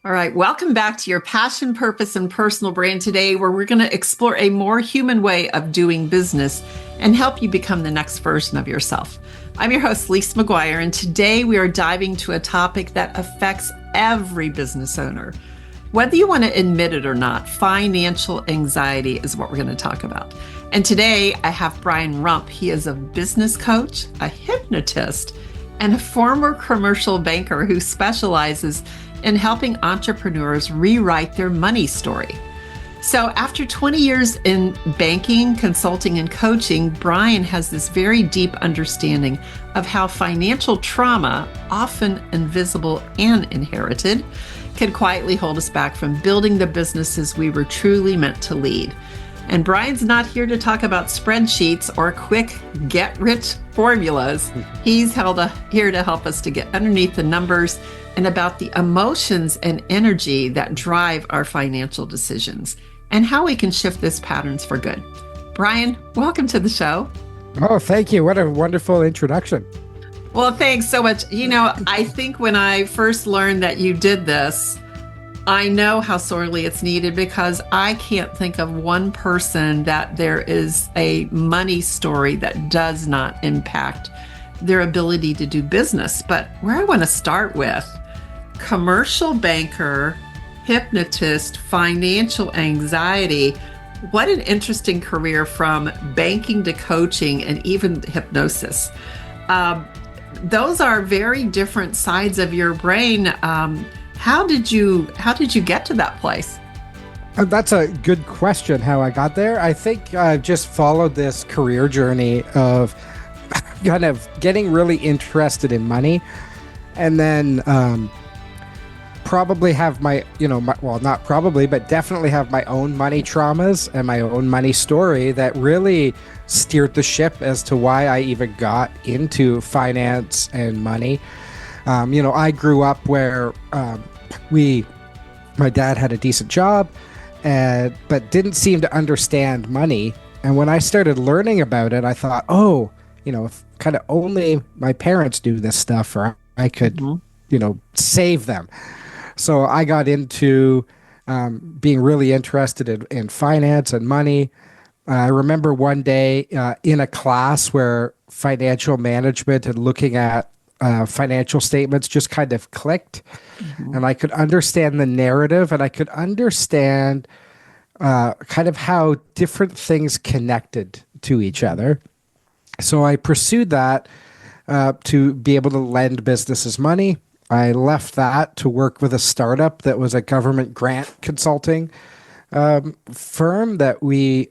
All right, welcome back to your passion, purpose, and personal brand today, where we're going to explore a more human way of doing business and help you become the next version of yourself. I'm your host, Lisa McGuire, and today we are diving to a topic that affects every business owner. Whether you want to admit it or not, financial anxiety is what we're going to talk about. And today I have Brian Rump. He is a business coach, a hypnotist, and a former commercial banker who specializes in helping entrepreneurs rewrite their money story. So after 20 years in banking, consulting, and coaching, Brian has this very deep understanding of how financial trauma, often invisible and inherited, can quietly hold us back from building the businesses we were truly meant to lead. And Brian's not here to talk about spreadsheets or quick get-rich formulas. He's here to help us to get underneath the numbers and about the emotions and energy that drive our financial decisions and how we can shift these patterns for good. Brian, welcome to the show. Oh, thank you. What a wonderful introduction. Well, thanks so much. I think when I first learned that you did this, I know how sorely it's needed because I can't think of one person that there is a money story that does not impact their ability to do business. But where I want to start with, commercial banker, hypnotist, financial anxiety. What an interesting career from banking to coaching and even hypnosis. Those are very different sides of your brain. How did you get to that place? That's a good question, how I got there. I think I've just followed this career journey of kind of getting really interested in money and then probably have not probably, but definitely have my own money traumas and my own money story that really steered the ship as to why I even got into finance and money. I grew up where my dad had a decent job, but didn't seem to understand money. And when I started learning about it, I thought, if kind of only my parents do this stuff, or I could, save them. So I got into being really interested in finance and money. I remember one day in a class where financial management and looking at financial statements just kind of clicked. Mm-hmm. And I could understand the narrative and I could understand kind of how different things connected to each other. So I pursued that to be able to lend businesses money. I left that to work with a startup that was a government grant consulting firm that we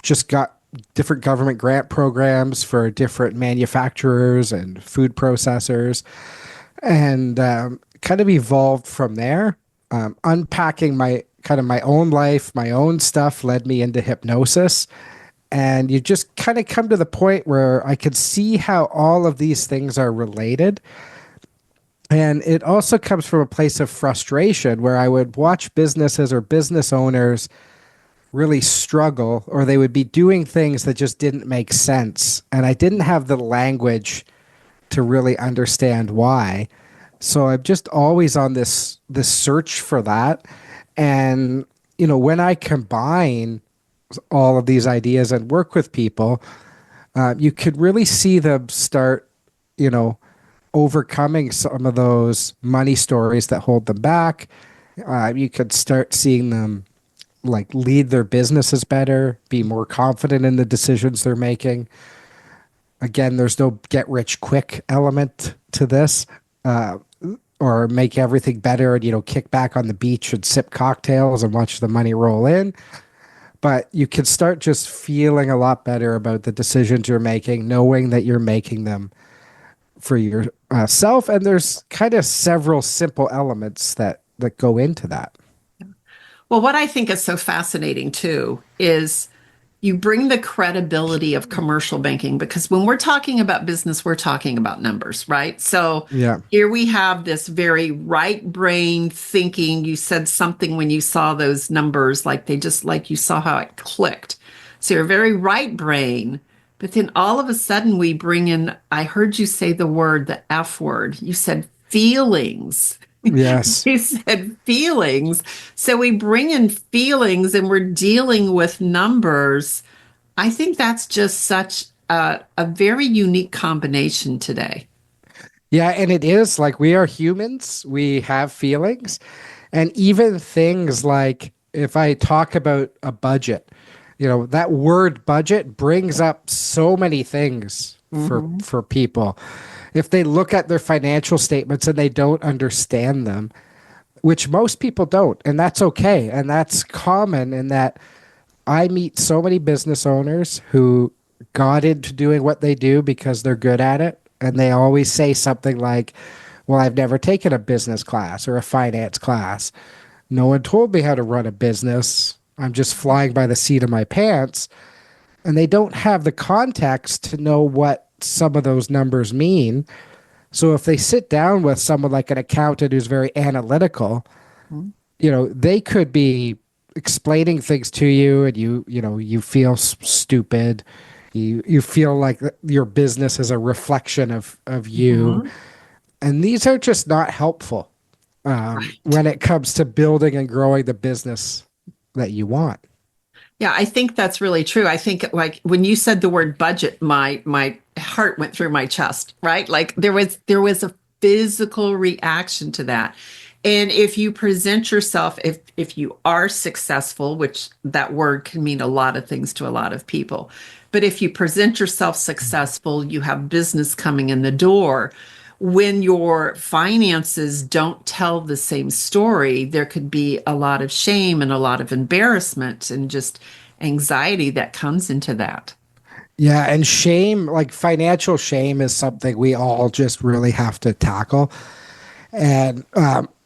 just got different government grant programs for different manufacturers and food processors, and kind of evolved from there. Unpacking my own life, my own stuff led me into hypnosis. And you just kind of come to the point where I could see how all of these things are related. And it also comes from a place of frustration where I would watch businesses or business owners really struggle, or they would be doing things that just didn't make sense. And I didn't have the language to really understand why. So I'm just always on this search for that. And, when I combine all of these ideas and work with people, you could really see them start, overcoming some of those money stories that hold them back. You could start seeing them lead their businesses better, be more confident in the decisions they're making. Again, there's no get rich quick element to this, or make everything better and, kick back on the beach and sip cocktails and watch the money roll in. But you can start just feeling a lot better about the decisions you're making, knowing that you're making them for yourself. And there's kind of several simple elements that go into that. Well, what I think is so fascinating too is you bring the credibility of commercial banking, because when we're talking about business, we're talking about numbers, right? So Here we have this very right brain thinking. You said something when you saw those numbers, you saw how it clicked. So you're very right brain, but then all of a sudden we bring in, I heard you say the F word. You said feelings. Yes. You said feelings. So we bring in feelings and we're dealing with numbers. I think that's just such a very unique combination today. Yeah, and it is like we are humans, we have feelings, and even things like if I talk about a budget, that word budget brings up so many things for Hmm. for people. If they look at their financial statements and they don't understand them, which most people don't, and that's okay, and that's common in that I meet so many business owners who got into doing what they do because they're good at it. And they always say something like, well, I've never taken a business class or a finance class. No one told me how to run a business. I'm just flying by the seat of my pants. And they don't have the context to know what some of those numbers mean. So if they sit down with someone like an accountant who's very analytical, they could be explaining things to you and you feel stupid. You feel like your business is a reflection of you. Hmm. And these are just not helpful Right. when it comes to building and growing the business that you want. Yeah, I think that's really true. I think like when you said the word budget, my heart went through my chest, right? Like there was a physical reaction to that. And if you present yourself, if you are successful, which that word can mean a lot of things to a lot of people, but if you present yourself successful, you have business coming in the door. When your finances don't tell the same story, there could be a lot of shame and a lot of embarrassment and just anxiety that comes into that. Yeah, and shame, like financial shame, is something we all just really have to tackle. And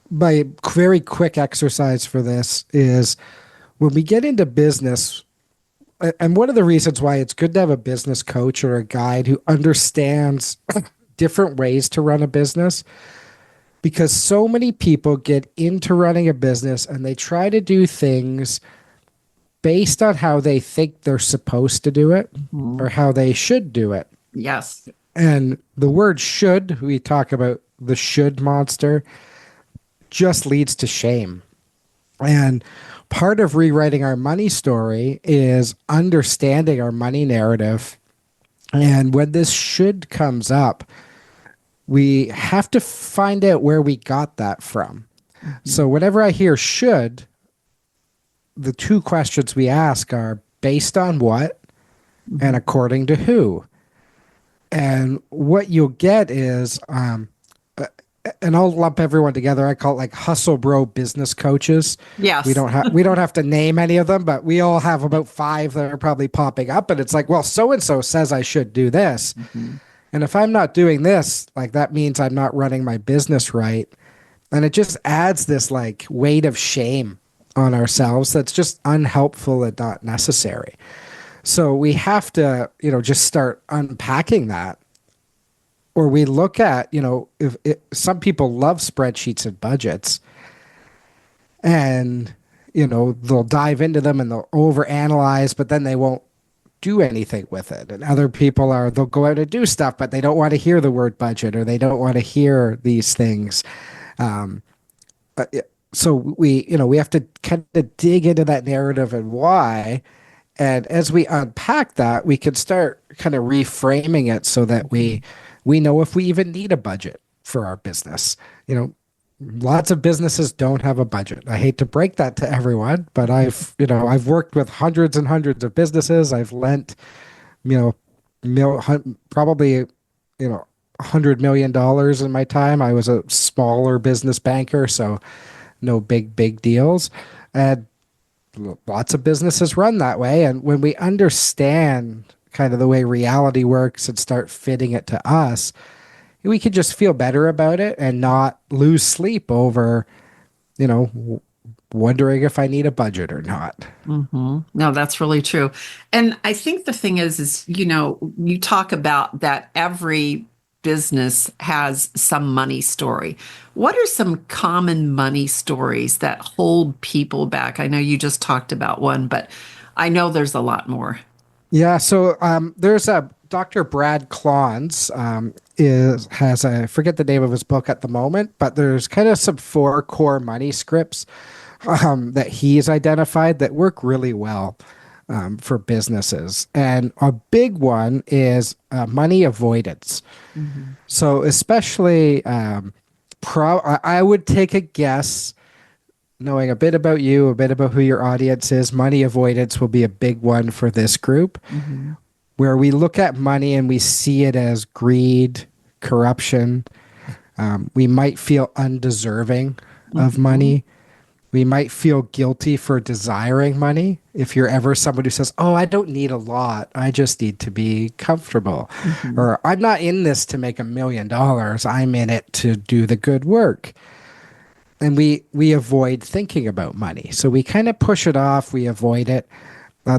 my very quick exercise for this is when we get into business, and one of the reasons why it's good to have a business coach or a guide who understands different ways to run a business, because so many people get into running a business and they try to do things based on how they think they're supposed to do it Mhm. or how they should do it. Yes. And the word should, we talk about the should monster, just leads to shame. And part of rewriting our money story is understanding our money narrative. And when this should comes up, we have to find out where we got that from. So Mhm. whenever I hear should, the two questions we ask are based on what and Mhm. according to who. And what you'll get is, and I'll lump everyone together. I call it like hustle bro business coaches. We Yes. don't have we don't have to name any of them, but we all have about five that are probably popping up. And it's like, well, so and so says I should do this, Mhm. and if I'm not doing this, like that means I'm not running my business right, and it just adds this like weight of shame on ourselves that's just unhelpful and not necessary. So we have to, just start unpacking that. Or we look at, if some people love spreadsheets and budgets, and they'll dive into them and they'll overanalyze, but then they won't do anything with it. And other people are they'll go out and do stuff, but they don't want to hear the word budget or they don't want to hear these things. Um, so we have to kind of dig into that narrative and why. And as we unpack that, we can start kind of reframing it so that Mhm. we know if we even need a budget for our business. You know, lots of businesses don't have a budget. I hate to break that to everyone, but I've worked with hundreds and hundreds of businesses. I've lent, you know, probably, $100 million in my time. I was a smaller business banker, so no big deals. And lots of businesses run that way. And when we understand kind of the way reality works and start fitting it to us, we can just feel better about it and not lose sleep over, wondering if I need a budget or not. No, that's really true. And I think the thing is, you talk about that every business has some money story. What are some common money stories that hold people back? I know you just talked about one, but I know there's a lot more. Yeah, so there's Dr. Brad Klons is has a, I forget the name of his book at the moment, but there's kind of some four core money scripts that he's identified that work really well for businesses. And a big one is money avoidance. Mm-hmm. So especially, I would take a guess, knowing a bit about you, a bit about who your audience is. Money avoidance will be a big one for this group, Mm-hmm. where we look at money and we see it as greed, corruption. We might feel undeserving of Mm-hmm. money. We might feel guilty for desiring money. If you're ever somebody who says, "Oh, I don't need a lot. I just need to be comfortable." Mm-hmm. Or, "I'm not in this to make $1 million. I'm in it to do the good work." And we avoid thinking about money. So we kind of push it off. We avoid it.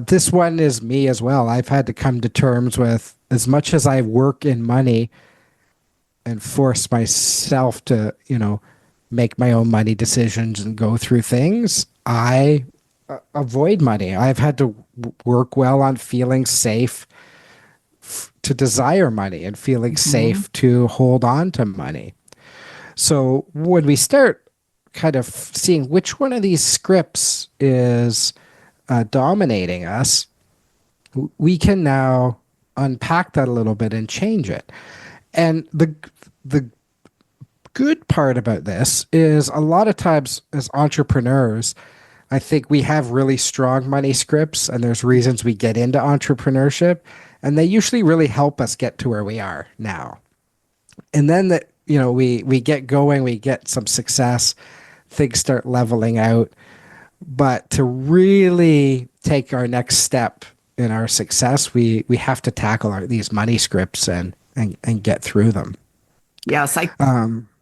This one is me as well. I've had to come to terms with, as much as I work in money and force myself to, make my own money decisions and go through things, I avoid money. I've had to work well on feeling safe to desire money and feeling Mm-hmm. safe to hold on to money. So when we start kind of seeing which one of these scripts is dominating us, we can now unpack that a little bit and change it. And the good part about this is, a lot of times as entrepreneurs, I think we have really strong money scripts, and there's reasons we get into entrepreneurship, and they usually really help us get to where we are now. And then that, we get going, we get some success, things start leveling out. But to really take our next step in our success, we have to tackle these money scripts and get through them. Yes, I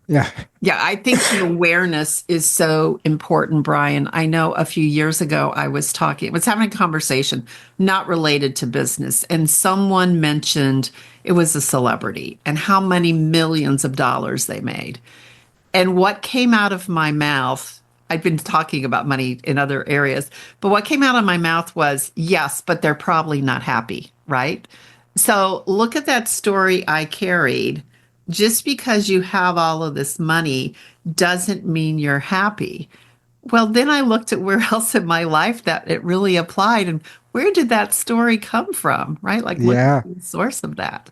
Yeah. Yeah, I think the awareness is so important, Brian. I know a few years ago was having a conversation not related to business, and someone mentioned it was a celebrity and how many millions of dollars they made. And what came out of my mouth, I'd been talking about money in other areas, but what came out of my mouth was, yes, but they're probably not happy, right? So look at that story I carried. Just because you have all of this money doesn't mean you're happy. Well, then I looked at where else in my life that it really applied, and where did that story come from, right? Like, what Yeah. is the source of that?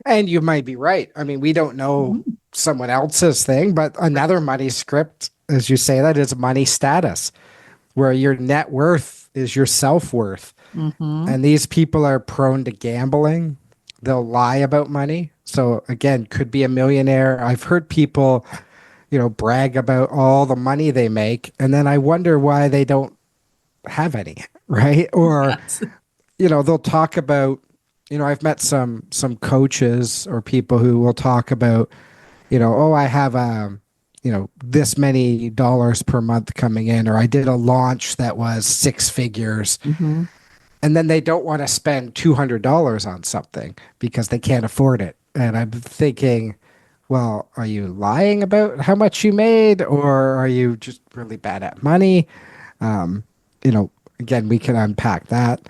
And you might be right. I mean, we don't know Mhm. someone else's thing, but another money script, as you say, that is money status, where your net worth is your self worth. Mhm. And these people are prone to gambling. They'll lie about money. So again, could be a millionaire. I've heard people, brag about all the money they make, and then I wonder why they don't have any, right? Or, Yes. they'll talk about, I've met some coaches or people who will talk about, oh, I have this many dollars per month coming in, or I did a launch that was six figures, Mhm. and then they don't want to spend $200 on something because they can't afford it. And I'm thinking, well, are you lying about how much you made, or are you just really bad at money? Um, you know, Again, we can unpack that.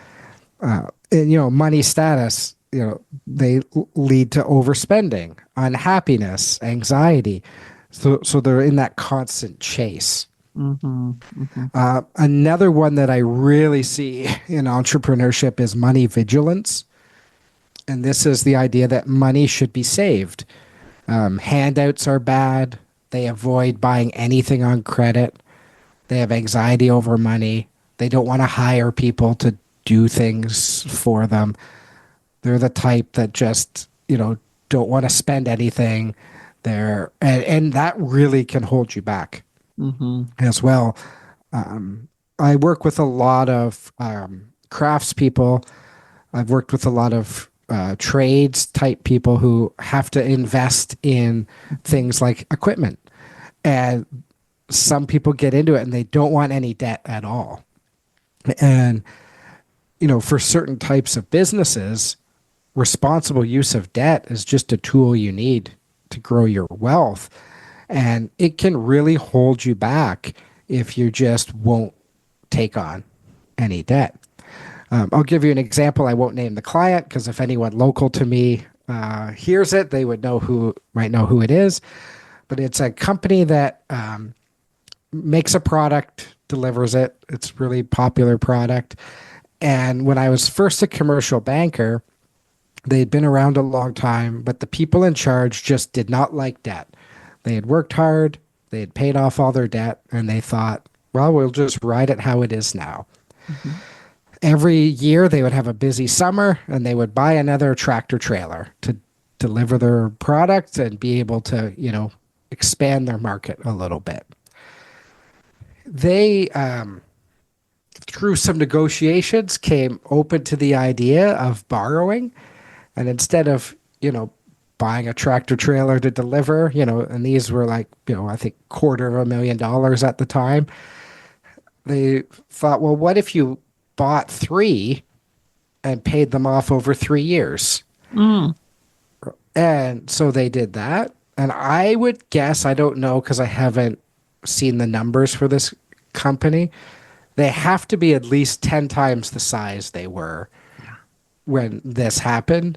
And money status, they lead to overspending, unhappiness, anxiety. So they're in that constant chase. Mhm. Mhm. Another one that I really see in entrepreneurship is money vigilance. And this is the idea that money should be saved. Handouts are bad. They avoid buying anything on credit. They have anxiety over money. They don't want to hire people to do things for them. They're the type that just, don't want to spend anything. And that really can hold you back Mhm. as well. I work with a lot of craftspeople. I've worked with a lot of trades type people who have to invest in Mhm. things like equipment. And some people get into it and they don't want any debt at all. And, for certain types of businesses, responsible use of debt is just a tool you need to grow your wealth. And it can really hold you back if you just won't take on any debt. I'll give you an example. I won't name the client because if anyone local to me hears it, they would might know who it is. But it's a company that makes a product, delivers it. It's a really popular product. And when I was first a commercial banker, they'd been around a long time, but the people in charge just did not like debt. They had worked hard, they had paid off all their debt, and they thought, well, we'll just ride it how it is now. Mhm. Every year they would have a busy summer and they would buy another tractor trailer to deliver their product and be able to, expand their market a little bit. They, through some negotiations, came open to the idea of borrowing. And instead of, buying a tractor trailer to deliver, and these were like, I think $250,000 at the time, they thought, well, what if you bought three and paid them off over 3 years? Mm. And so they did that. And I would guess, I don't know because I haven't seen the numbers for this company, they have to be at least 10 times the size they were Yeah. when this happened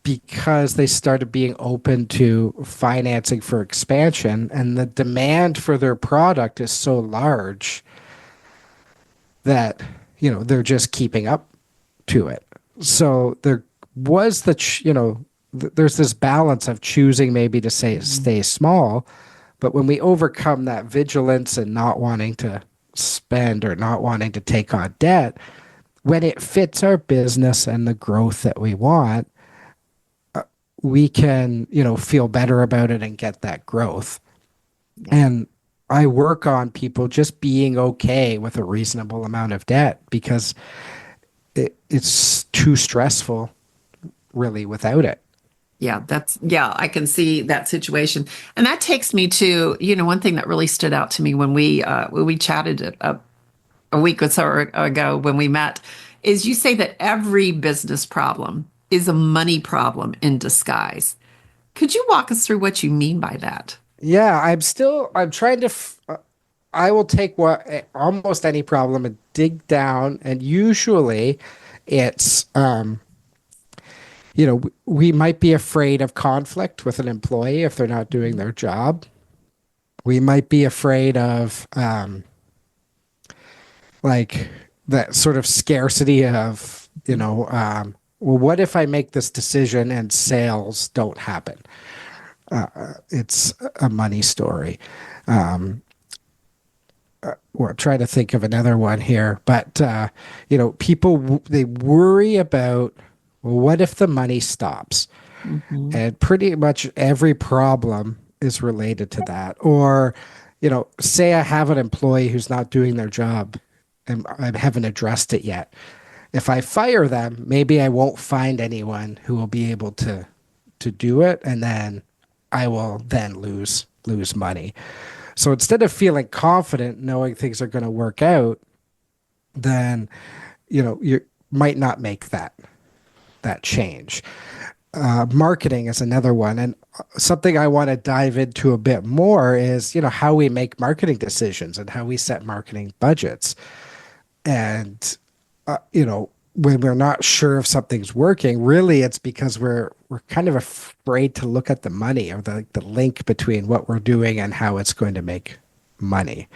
because they started being open to financing for expansion. And the demand for their product is so large that, they're just keeping up to it. So there was there's this balance of choosing maybe to say Mhm. stay small, but when we overcome that vigilance and not wanting to spend or not wanting to take on debt, when it fits our business and the growth that we want, we can, feel better about it and get that growth. Yeah. And I work on people just being okay with a reasonable amount of debt because it's too stressful really without it. Yeah, I can see that situation. And that takes me to, one thing that really stood out to me when we chatted a week or so ago when we met is you say that every business problem is a money problem in disguise. Could you walk us through what you mean by that? Yeah, I'm trying to, I will take almost any problem and dig down. And usually it's, we might be afraid of conflict with an employee if they're not doing their job. We might be afraid of, like that sort of scarcity of, well, what if I make this decision and sales don't happen? It's a money story. Um, we're trying to think of another one here, but people they worry about, well, what if the money stops? Hmm. And pretty much every problem is related to that. Or, say I have an employee who's not doing their job and I haven't addressed it yet. If I fire them, maybe I won't find anyone who will be able to do it, and then I will then lose money. So instead of feeling confident knowing things are going to work out, then you might not make that change. Marketing is another one, and something I want to dive into a bit more is how we make marketing decisions and how we set marketing budgets. And when we're not sure if something's working, really it's because we're kind of afraid to look at the money or the link between what we're doing and how it's going to make money.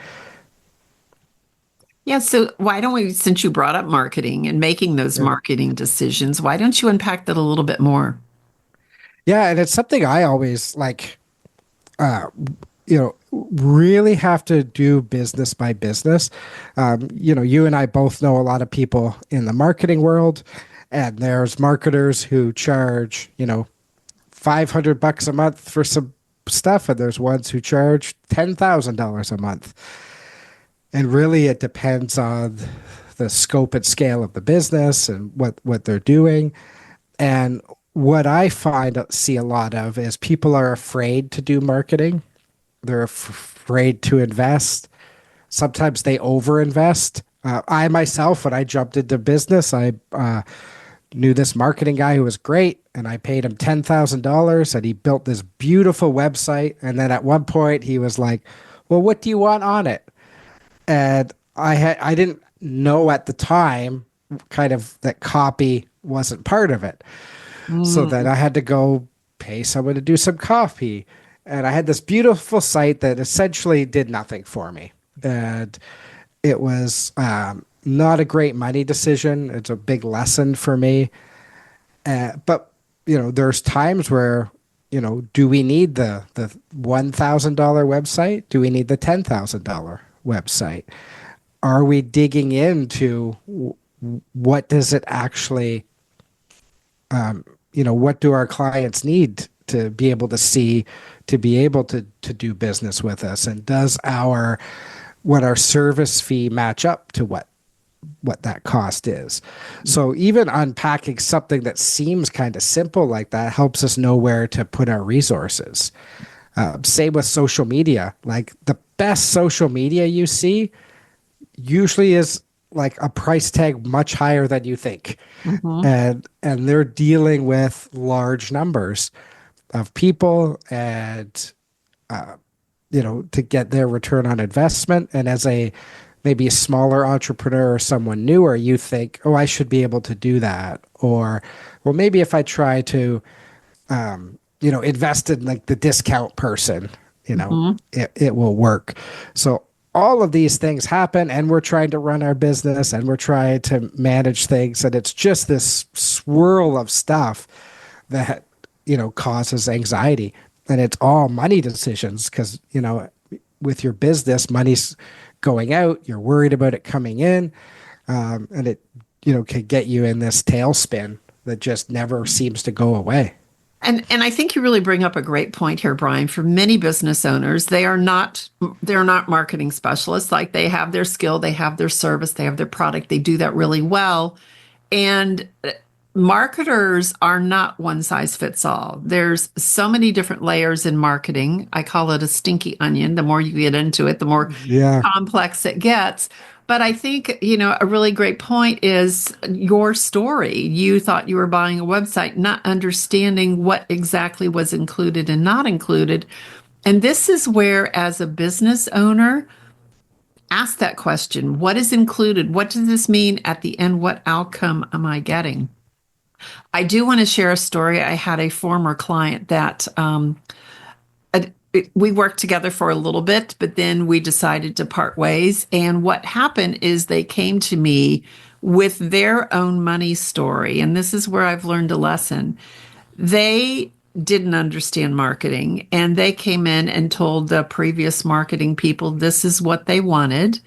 Yeah, so why don't we, since you brought up marketing and making those Yeah. marketing decisions, why don't you unpack that a little bit more? Yeah, and it's something I always like, uh, really have to do business by business. You and I both know a lot of people in the marketing world, and there's marketers who charge, $500 a month for some stuff, and there's ones who charge $10,000 a month. And really, it depends on the scope and scale of the business and what they're doing. And what I see a lot of is people are afraid to do marketing. They're afraid to invest. Sometimes they overinvest. I myself, when I jumped into business, I knew this marketing guy who was great, and I paid him $10,000, and he built this beautiful website. And then at one point, he was like, "Well, what do you want on it?" And I didn't know at the time kind of that copy wasn't part of it. So then Mm. I had to go pay someone to do some copy. And I had this beautiful site that essentially did nothing for me. And it was not a great money decision. It's a big lesson for me. But, there's times where, do we need the $1,000 website? Do we need the $10,000 website? Are we digging into what does it actually what do our clients need to be able to see, to be able to do business with us, and does our service fee match up to what that cost is? So even unpacking something that seems kind of simple like that helps us know where to put our resources. Same with social media. Like the best social media you see usually is like a price tag much higher than you think, Mhm. and they're dealing with large numbers of people, and to get their return on investment. And as a maybe a smaller entrepreneur or someone newer, you think, oh, I should be able to do that. Or, well, maybe if I try to invest in like the discount person, Mhm. it will work. So all of these things happen, and we're trying to run our business, and we're trying to manage things, and it's just this swirl of stuff that causes anxiety. And it's all money decisions, because with your business, money's going out, you're worried about it coming in, and it could get you in this tailspin that just never seems to go away. And I think you really bring up a great point here, Brian. For many business owners, they're not marketing specialists. Like they have their skill, they have their service, they have their product, they do that really well. And marketers are not one size fits all. There's so many different layers in marketing. I call it a stinky onion. The more you get into it, the more Yeah. complex it gets. But I think, a really great point is your story. You thought you were buying a website, not understanding what exactly was included and not included. And this is where, as a business owner, ask that question. What is included? What does this mean at the end? What outcome am I getting? I do want to share a story. I had a former client that we worked together for a little bit, but then we decided to part ways. And what happened is they came to me with their own money story. And this is where I've learned a lesson. They didn't understand marketing, and they came in and told the previous marketing people this is what they wanted,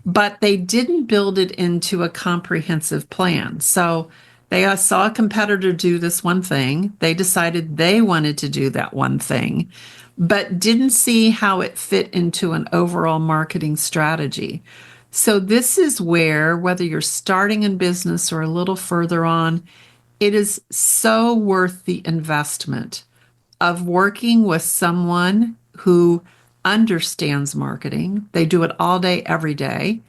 but they didn't build it into a comprehensive plan. So they saw a competitor do this one thing. They decided they wanted to do that one thing, but didn't see how it fit into an overall marketing strategy. So, this is where, whether you're starting in business or a little further on, it is so worth the investment of working with someone who understands marketing. They do it all day, every day,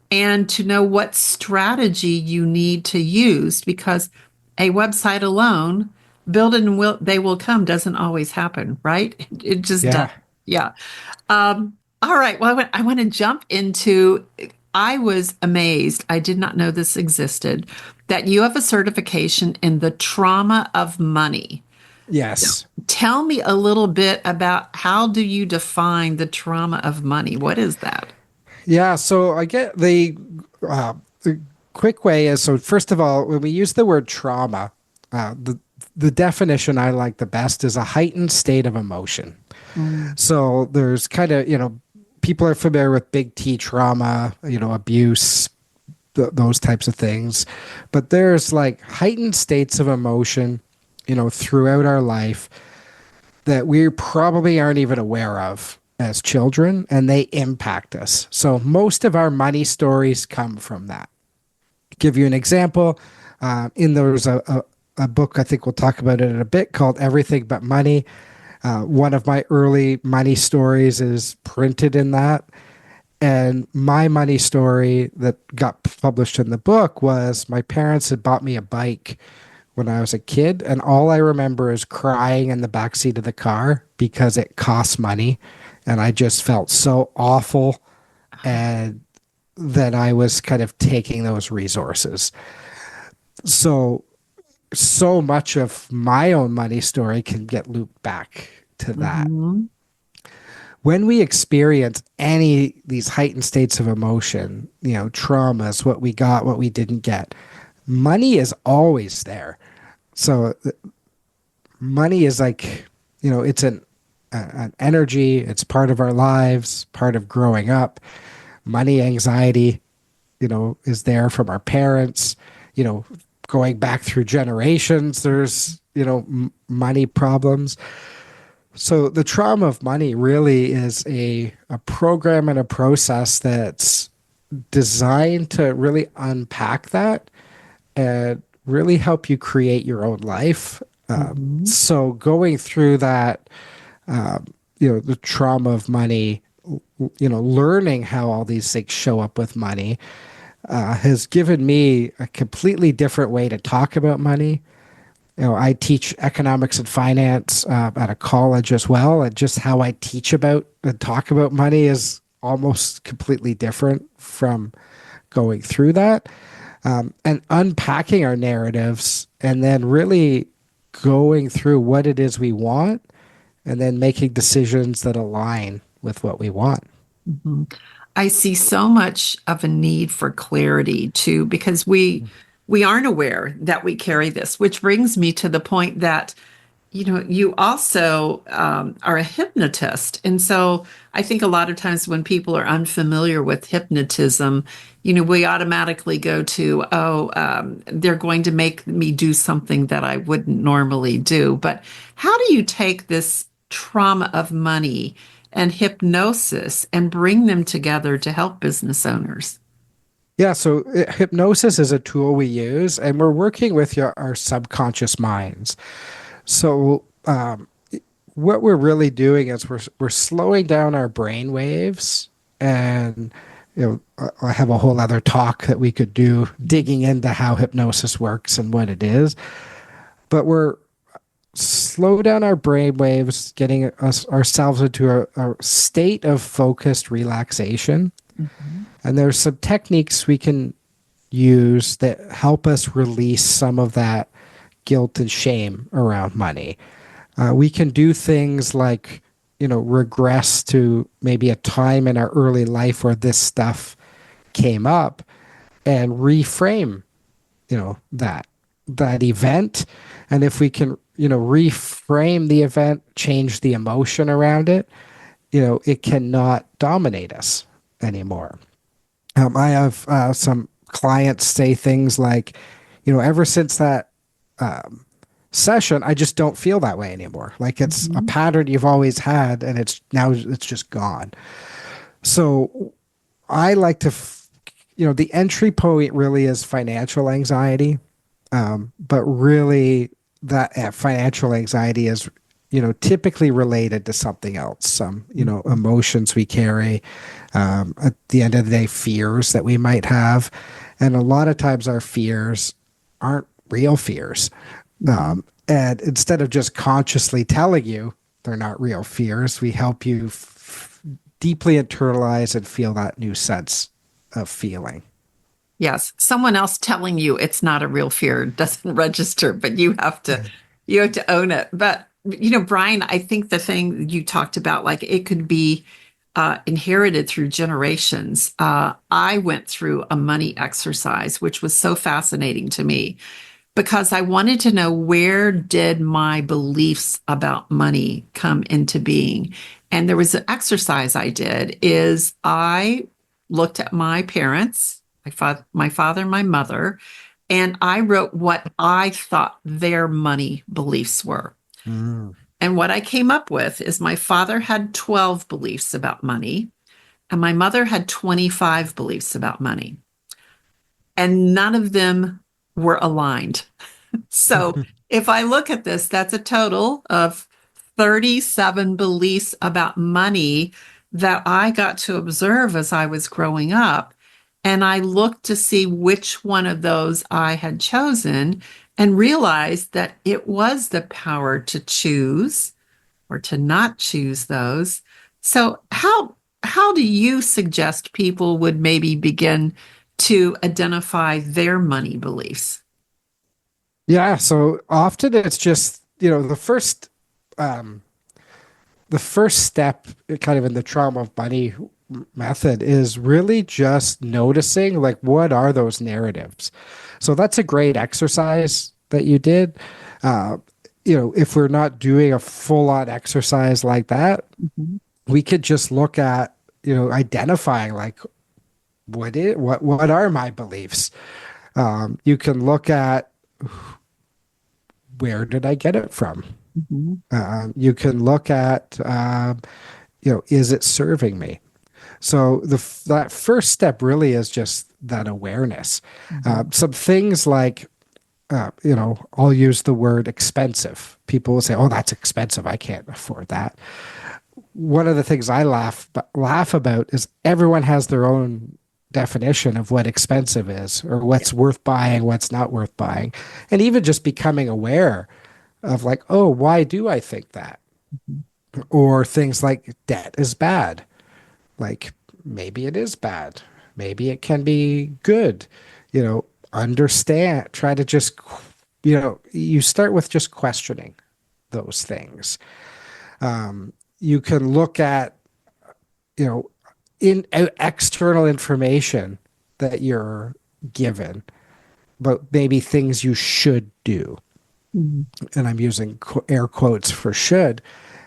and to know what strategy you need to use, because a website alone, build it and they will come, doesn't always happen, right? It just does. Yeah. Yeah. All right. Well, I want to jump into. I was amazed. I did not know this existed, that you have a certification in the trauma of money. Yes. Tell me a little bit about, how do you define the trauma of money? What is that? Yeah. So I get the quick way is, so first of all, when we use the word trauma, the definition I like the best is a heightened state of emotion. Mm. So there's kind of, people are familiar with big T trauma, abuse, those types of things. But there's like heightened states of emotion, throughout our life that we probably aren't even aware of as children, and they impact us. So most of our money stories come from that. Give you an example. There's a book, I think we'll talk about it in a bit, called Everything But Money. One of my early money stories is printed in that. And my money story that got published in the book was my parents had bought me a bike when I was a kid. And all I remember is crying in the backseat of the car because it cost money. And I just felt so awful and that I was kind of taking those resources. So, so much of my own money story can get looped back to that. Hmm. When we experience any these heightened states of emotion, traumas, what we got, what we didn't get, money is always there. So money is like, it's an energy. It's part of our lives, part of growing up. Money anxiety, is there from our parents, you know, going back through generations. There's, money problems. So the trauma of money really is a program and a process that's designed to really unpack that and really help you create your own life. Hmm. So going through that, the trauma of money, learning how all these things show up with money has given me a completely different way to talk about money. I teach economics and finance at a college as well, and just how I teach about and talk about money is almost completely different from going through that, and unpacking our narratives, and then really going through what it is we want, and then making decisions that align with what we want. Hmm. I see so much of a need for clarity too, because we aren't aware that we carry this, which brings me to the point that you also are a hypnotist. And so I think a lot of times when people are unfamiliar with hypnotism, we automatically go to, oh, they're going to make me do something that I wouldn't normally do. But how do you take this trauma of money and hypnosis and bring them together to help business owners? Yeah, so hypnosis is a tool we use, and we're working with our subconscious minds. So, what we're really doing is we're slowing down our brain waves, and I have a whole other talk that we could do digging into how hypnosis works and what it is. But we're slow down our brain waves, getting ourselves into a state of focused relaxation. Mhm. And there's some techniques we can use that help us release some of that guilt and shame around money. We can do things like, regress to maybe a time in our early life where this stuff came up and reframe, that event. And if we can, reframe the event, change the emotion around it, it cannot dominate us anymore. I have some clients say things like, ever since that session, I just don't feel that way anymore. Like it's a Mhm. pattern you've always had, and it's just gone. So I like to, the entry point really is financial anxiety, but really that financial anxiety is, typically related to something else. Some, Mhm. emotions we carry, at the end of the day, fears that we might have, and a lot of times our fears aren't real fears. Mhm. And instead of just consciously telling you they're not real fears, we help you deeply internalize and feel that new sense of feeling. Yes, someone else telling you it's not a real fear doesn't register, but you have to own it. But Brian, I think the thing you talked about, like it could be inherited through generations. I went through a money exercise, which was so fascinating to me because I wanted to know where did my beliefs about money come into being. And there was an exercise I did is I looked at my parents, my father and my mother, and I wrote what I thought their money beliefs were. Mm. And what I came up with is my father had 12 beliefs about money, and my mother had 25 beliefs about money. And none of them were aligned. So if I look at this, that's a total of 37 beliefs about money that I got to observe as I was growing up. And I looked to see which one of those I had chosen and realized that it was the power to choose or to not choose those. So, how how do you suggest people would maybe begin to identify their money beliefs? Yeah, so often it's just, um, the first step kind of in the trauma of money method is really just noticing like what are those narratives. So that's a great exercise that you did. Uh, if we're not doing a full on exercise like that, Mhm. we could just look at, identifying like what are my beliefs. You can look at where did I get it from. Mhm. You can look at, is it serving me? So that first step really is just that awareness. Mhm. Some things like, I'll use the word expensive. People will say, "Oh, that's expensive. I can't afford that." One of the things I laugh about is everyone has their own definition of what expensive is, or Yeah. what's worth buying, what's not worth buying, and even just becoming aware of like, "Oh, why do I think that?" Mhm. Or things like debt is bad. Like maybe it is bad. Maybe it can be good. You know, understand, try to just, you start with just questioning those things. You can look at, you know, external information that you're given, but maybe things you should do. Mhm. And I'm using air quotes for should.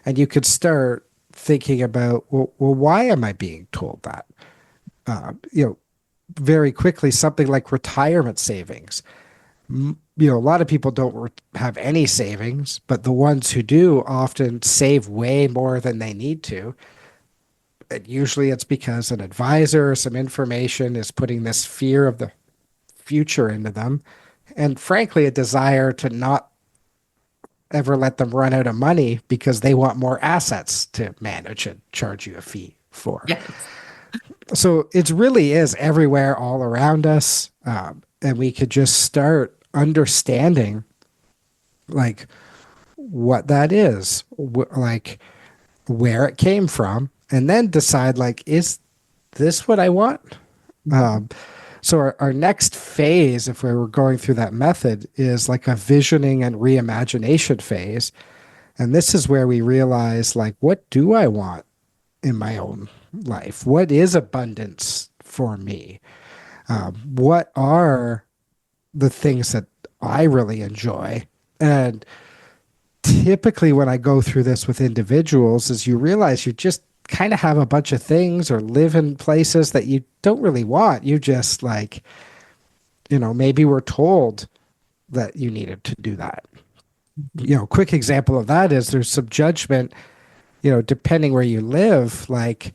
And you could start thinking about, well, why am I being told that? You know, very quickly, something like retirement savings. A lot of people don't have any savings, but the ones who do often save way more than they need to. And usually it's because an advisor or some information is putting this fear of the future into them. And frankly, a desire to not ever let them run out of money because they want more assets to manage and charge you a fee for. Yes. So it really is everywhere all around us. And we could just start understanding like what that is, like where it came from, and then decide like, is this what I want? Mhm. Um, so our next phase, if we were going through that method, is like a visioning and reimagination phase. And this is where we realize like, what do I want in my own life? What is abundance for me? What are the things that I really enjoy? And typically when I go through this with individuals is you realize you just kind of have a bunch of things or live in places that you don't really want. You just like, maybe we're told that you needed to do that. Quick example of that is there's some judgment, depending where you live. Like,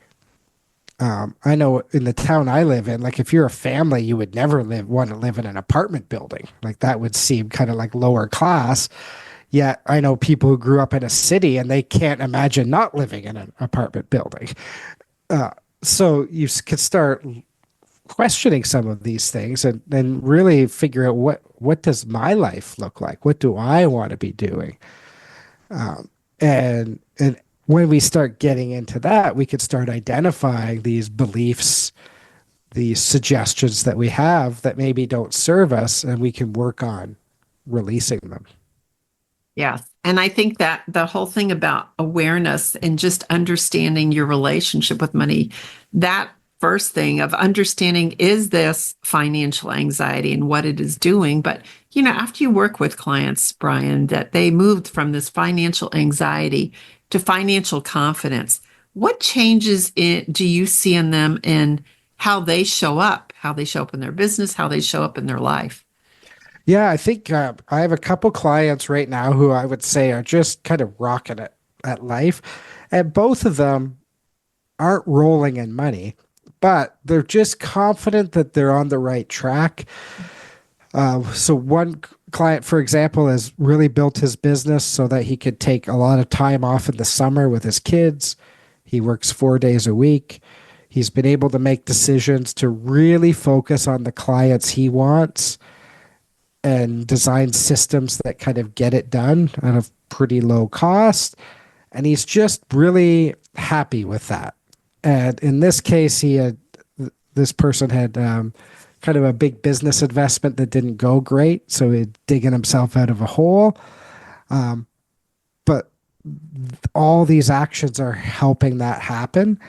I know in the town I live in, like if you're a family, you would never want to live in an apartment building. Like that would seem kind of like lower class. Yet I know people who grew up in a city and they can't imagine not living in an apartment building. Uh, so you could start questioning some of these things and really figure out what does my life look like? What do I want to be doing? And when we start getting into that, we could start identifying these beliefs, these suggestions that we have that maybe don't serve us, and we can work on releasing them. Yes. And I think that the whole thing about awareness and just understanding your relationship with money, that first thing of understanding is this financial anxiety and what it is doing. But, after you work with clients, Brian, that they moved from this financial anxiety to financial confidence, what changes do you see in them in how they show up in their business, how they show up in their life? Yeah, I think I have a couple clients right now who I would say are just kind of rocking it at life. And both of them aren't rolling in money, but they're just confident that they're on the right track. So one client, for example, has really built his business so that he could take a lot of time off in the summer with his kids. He works 4 days a week. He's been able to make decisions to really focus on the clients he wants and design systems that kind of get it done at a pretty low cost. And he's just really happy with that. And in this case, this person had kind of a big business investment that didn't go great, so he'd digging himself out of a hole. But all these actions are helping that happen,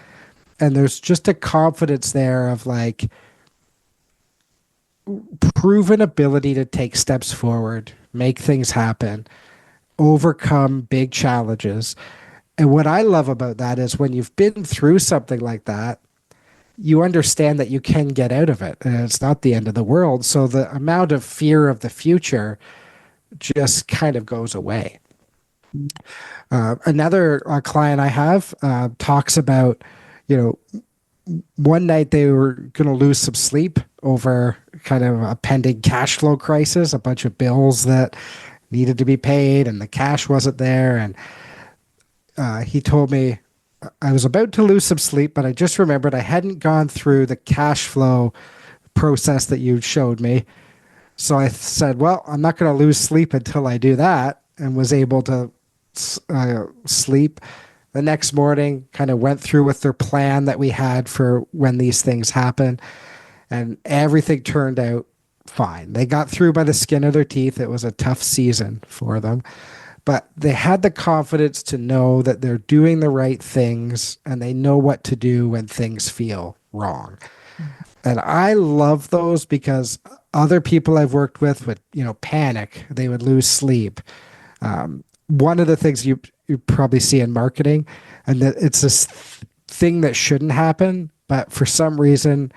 and there's just a confidence there of like proven ability to take steps forward, make things happen, overcome big challenges. And what I love about that is when you've been through something like that, you understand that you can get out of it and it's not the end of the world. So the amount of fear of the future just kind of goes away. Another client I have talks about, you know, one night they were going to lose some sleep over kind of a pending cash flow crisis, a bunch of bills that needed to be paid and the cash wasn't there. And he told me, I was about to lose some sleep, but I just remembered I hadn't gone through the cash flow process that you showed me. So I said, well, I'm not going to lose sleep until I do that, and was able to sleep. The next morning, kind of went through with their plan that we had for when these things happen, and everything turned out fine. They got through by the skin of their teeth. It was a tough season for them, but they had the confidence to know that they're doing the right things and they know what to do when things feel wrong. And I love those because other people I've worked with would, you know, panic. They would lose sleep. One of the things you probably see in marketing, and that it's this thing that shouldn't happen, but for some reason,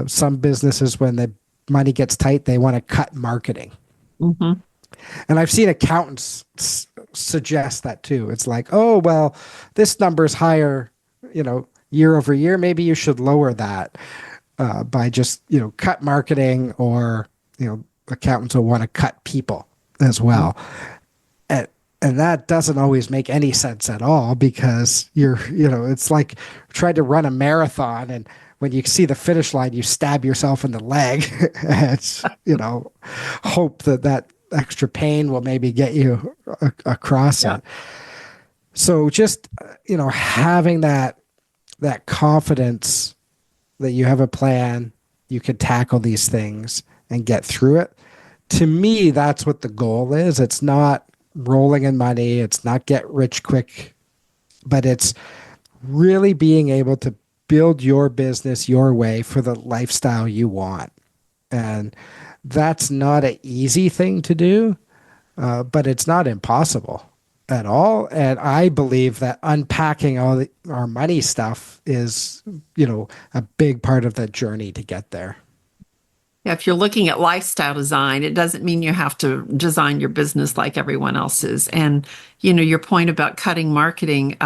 some businesses, when the money gets tight, they want to cut marketing. Mm-hmm. And I've seen accountants suggest that too. It's like, oh, well, this number's higher, you know, year over year. Maybe you should lower that by just, you know, cut marketing, or, you know, accountants will want to cut people as well. And that doesn't always make any sense at all, because you know, it's like trying to run a marathon, and when you see the finish line, you stab yourself in the leg. It's, you know, hope that extra pain will maybe get you across it. So just, you know, having that confidence that you have a plan, you can tackle these things and get through it. To me, that's what the goal is. It's not rolling in money. It's not get rich quick, but it's really being able to build your business your way for the lifestyle you want. And that's not an easy thing to do, but it's not impossible at all. And I believe that unpacking our money stuff is, you know, a big part of the journey to get there. Yeah, if you're looking at lifestyle design, it doesn't mean you have to design your business like everyone else's. And, you know, your point about cutting marketing,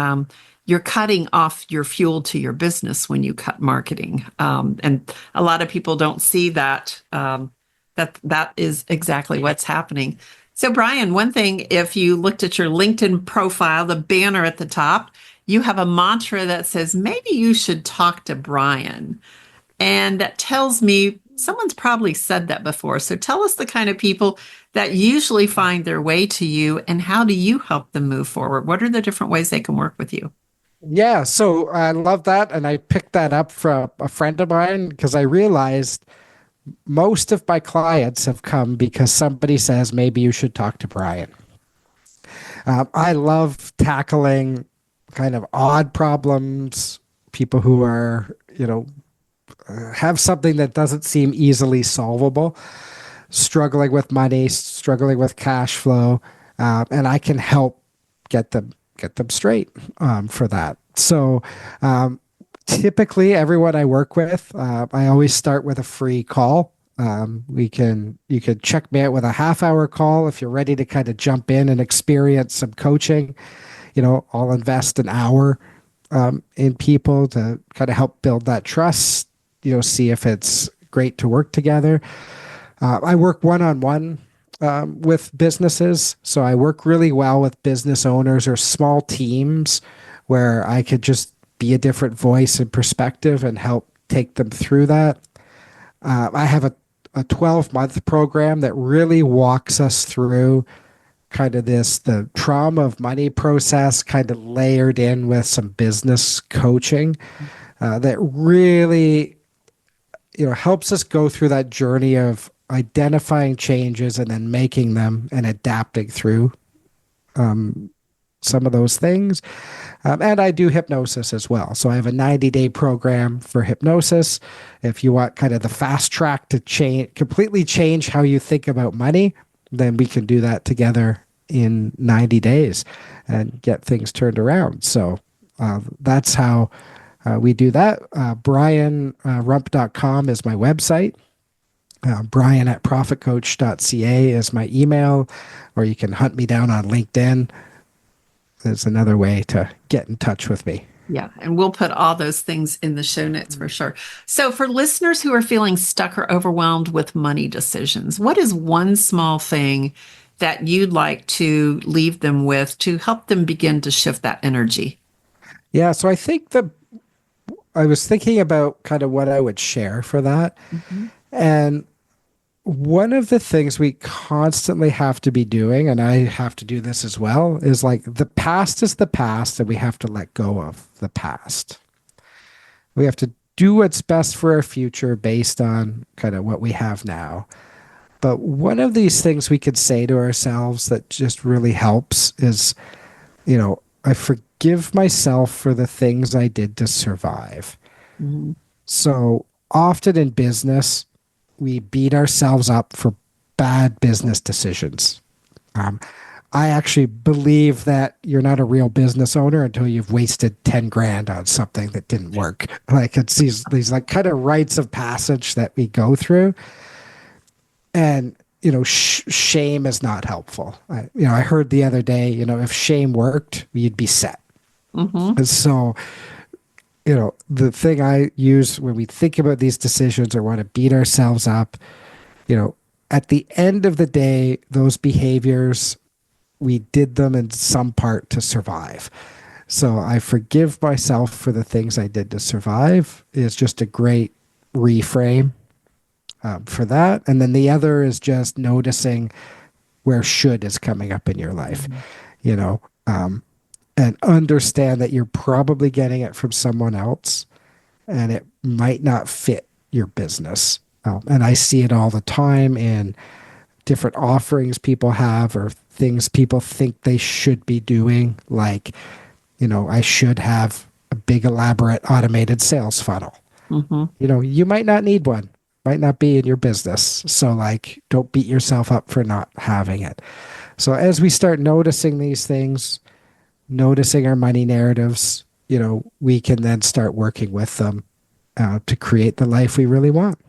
you're cutting off your fuel to your business when you cut marketing. And a lot of people don't see that, that is exactly what's happening. So, Brian, one thing, if you looked at your LinkedIn profile, the banner at the top, you have a mantra that says, maybe you should talk to Brian. And that tells me someone's probably said that before. So tell us the kind of people that usually find their way to you, and how do you help them move forward? What are the different ways they can work with you? Yeah, so I love that. And I picked that up from a friend of mine, because I realized most of my clients have come because somebody says, maybe you should talk to Brian. I love tackling kind of odd problems, people who are, you know, have something that doesn't seem easily solvable, struggling with money, struggling with cash flow, and I can help get them straight for that. So typically, everyone I work with, I always start with a free call. You can check me out with a half-hour call if you're ready to kind of jump in and experience some coaching. You know, I'll invest an hour in people to kind of help build that trust. You know, see if it's great to work together. I work one-on-one with businesses, so I work really well with business owners or small teams where I could just be a different voice and perspective and help take them through that. I have a 12-month program that really walks us through kind of the trauma of money process kind of layered in with some business coaching that really, helps us go through that journey of identifying changes and then making them and adapting through some of those things. And I do hypnosis as well. So I have a 90-day program for hypnosis. If you want kind of the fast track to completely change how you think about money, then we can do that together in 90 days and get things turned around. So that's how we do that. BrianRump.com is my website. Brian at profitcoach.ca is my email, or you can hunt me down on LinkedIn. There's another way to get in touch with me. Yeah, and we'll put all those things in the show notes for sure. So for listeners who are feeling stuck or overwhelmed with money decisions, what is one small thing that you'd like to leave them with to help them begin to shift that energy? Yeah, so I think I was thinking about kind of what I would share for that. Mm-hmm. And one of the things we constantly have to be doing, and I have to do this as well, is like the past is the past, and we have to let go of the past. We have to do what's best for our future based on kind of what we have now. But one of these things we could say to ourselves that just really helps is, I forgive myself for the things I did to survive. Mm-hmm. So often in business, we beat ourselves up for bad business decisions. I actually believe that you're not a real business owner until you've wasted 10 grand on something that didn't work. Like it's these like kind of rites of passage that we go through. And, shame is not helpful. I heard the other day, if shame worked, you'd be set. Mm-hmm. And so, the thing I use when we think about these decisions or want to beat ourselves up, at the end of the day, those behaviors, we did them in some part to survive. So I forgive myself for the things I did to survive is just a great reframe for that. And then the other is just noticing where should is coming up in your life, and understand that you're probably getting it from someone else and it might not fit your business. And I see it all the time in different offerings people have or things people think they should be doing. Like, I should have a big, elaborate, automated sales funnel. Mm-hmm. You might not need one, might not be in your business. So, like, don't beat yourself up for not having it. So, as we start noticing these things, noticing our money narratives, we can then start working with them to create the life we really want.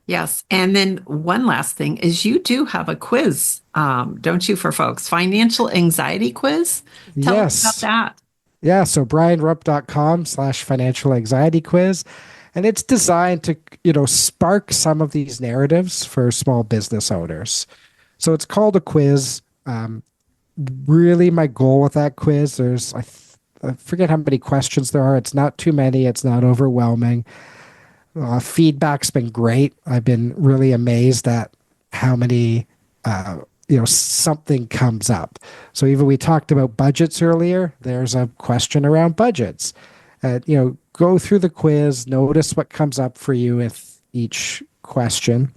Yes. And then one last thing is you do have a quiz, don't you, for folks? Financial anxiety quiz? Tell us about that. Yeah. So brianrupp.com/financial anxiety quiz. And it's designed to, spark some of these narratives for small business owners. So it's called a quiz. Really, my goal with that quiz, I forget how many questions there are. It's not too many. It's not overwhelming. Feedback's been great. I've been really amazed at how many, something comes up. So even we talked about budgets earlier. There's a question around budgets. Go through the quiz, notice what comes up for you with each question.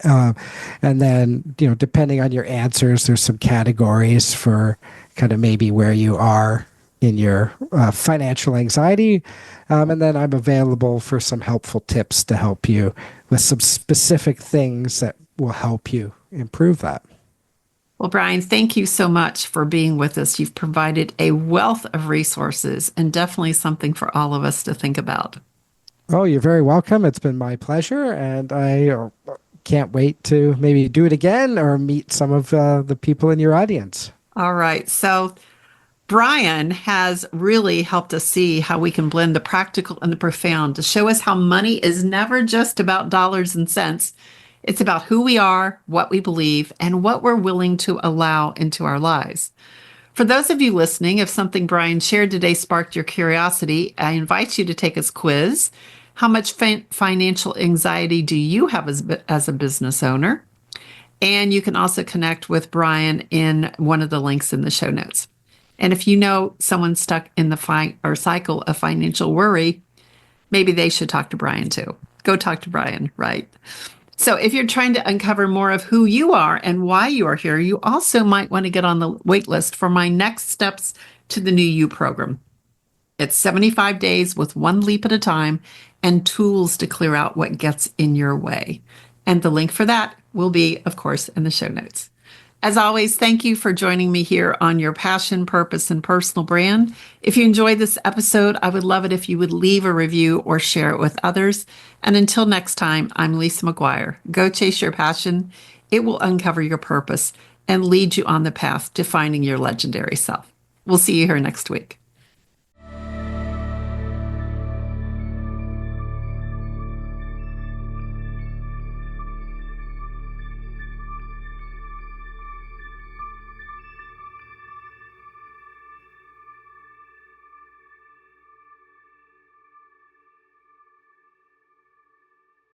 And then, depending on your answers, there's some categories for kind of maybe where you are in your financial anxiety. And then I'm available for some helpful tips to help you with some specific things that will help you improve that. Well, Brian, thank you so much for being with us. You've provided a wealth of resources and definitely something for all of us to think about. Oh, you're very welcome. It's been my pleasure. And I can't wait to maybe do it again or meet some of the people in your audience. All right. So Brian has really helped us see how we can blend the practical and the profound to show us how money is never just about dollars and cents. It's about who we are, what we believe, and what we're willing to allow into our lives. For those of you listening, if something Brian shared today sparked your curiosity, I invite you to take his quiz. How much financial anxiety do you have as a business owner? And you can also connect with Brian in one of the links in the show notes. And if you know someone stuck in the cycle of financial worry, maybe they should talk to Brian too. Go talk to Brian, right? So if you're trying to uncover more of who you are and why you are here, you also might want to get on the wait list for my Next Steps to the New You program. It's 75 days with one leap at a time and tools to clear out what gets in your way. And the link for that will be, of course, in the show notes. As always, thank you for joining me here on Your Passion, Purpose, and Personal Brand. If you enjoyed this episode, I would love it if you would leave a review or share it with others. And until next time, I'm Lisa McGuire. Go chase your passion. It will uncover your purpose and lead you on the path to finding your legendary self. We'll see you here next week.